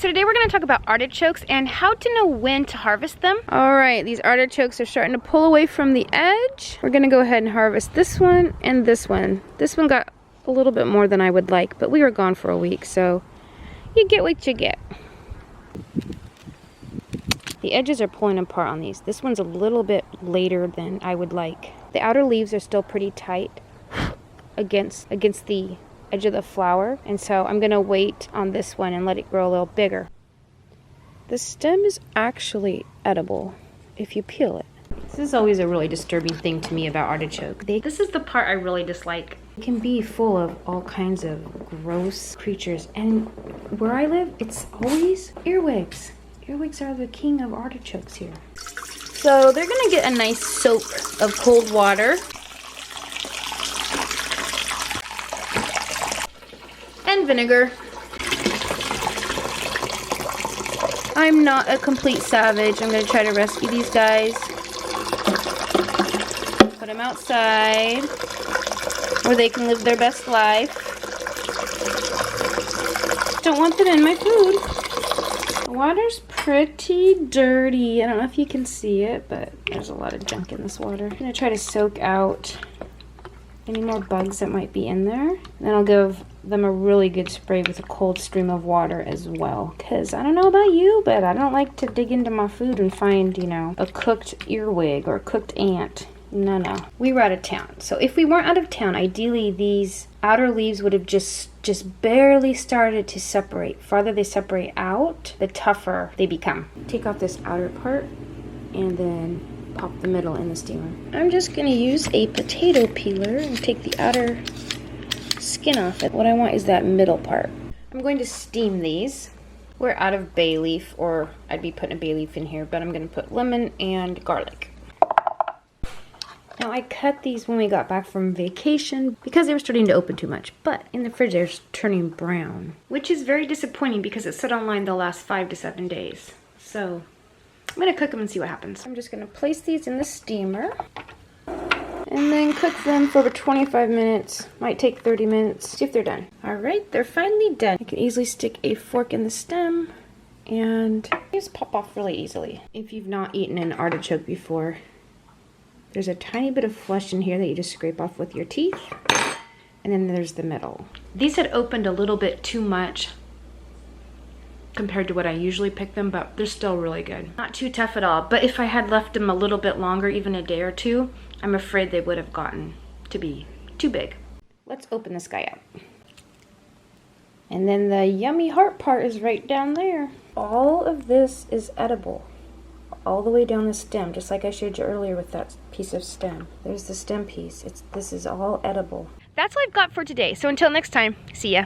So today we're going to talk about artichokes and how to know when to harvest them. All right, these artichokes are starting to pull away from the edge. We're going to go ahead and harvest this one and this one. This one got a little bit more than I would like, but we were gone for a week, so you get what you get. The edges are pulling apart on these. This one's a little bit later than I would like. The outer leaves are still pretty tight against the edge of the flower, and so I'm gonna wait on this one and let it grow a little bigger. The stem is actually edible if you peel it. This is always a really disturbing thing to me about artichoke. This is the part I really dislike. It can be full of all kinds of gross creatures, and where I live, it's always earwigs. Earwigs are the king of artichokes here. So they're gonna get a nice soak of cold water. And vinegar. I'm not a complete savage. I'm going to try to rescue these guys. Put them outside where they can live their best life. Don't want them in my food. The water's pretty dirty. I don't know if you can see it, but there's a lot of junk in this water. I'm going to try to soak out any more bugs that might be in there. Then I'll give them a really good spray with a cold stream of water as well. Because I don't know about you, but I don't like to dig into my food and find, you know, a cooked earwig or a cooked ant. No. We were out of town. So if we weren't out of town, ideally these outer leaves would have just barely started to separate. The farther they separate out, the tougher they become. Take off this outer part and then pop the middle in the steamer. I'm just going to use a potato peeler and take the outer skin off it. What I want is that middle part. I'm going to steam these. We're out of bay leaf, or I'd be putting a bay leaf in here, but I'm going to put lemon and garlic. Now I cut these when we got back from vacation because they were starting to open too much, but in the fridge they're turning brown, which is very disappointing because it said online they'll last 5 to 7 days. So I'm going to cook them and see what happens. I'm just going to place these in the steamer and then cook them for about 25 minutes. Might take 30 minutes. See if they're done. All right, they're finally done. I can easily stick a fork in the stem and just pop off really easily. If you've not eaten an artichoke before, there's a tiny bit of flesh in here that you just scrape off with your teeth. And then there's the middle. These had opened a little bit too much compared to what I usually pick them, but they're still really good. Not too tough at all, but if I had left them a little bit longer, even a day or two, I'm afraid they would have gotten to be too big. Let's open this guy up. And then the yummy heart part is right down there. All of this is edible. All the way down the stem, just like I showed you earlier with that piece of stem. There's the stem piece. This is all edible. That's all I've got for today. So until next time, see ya.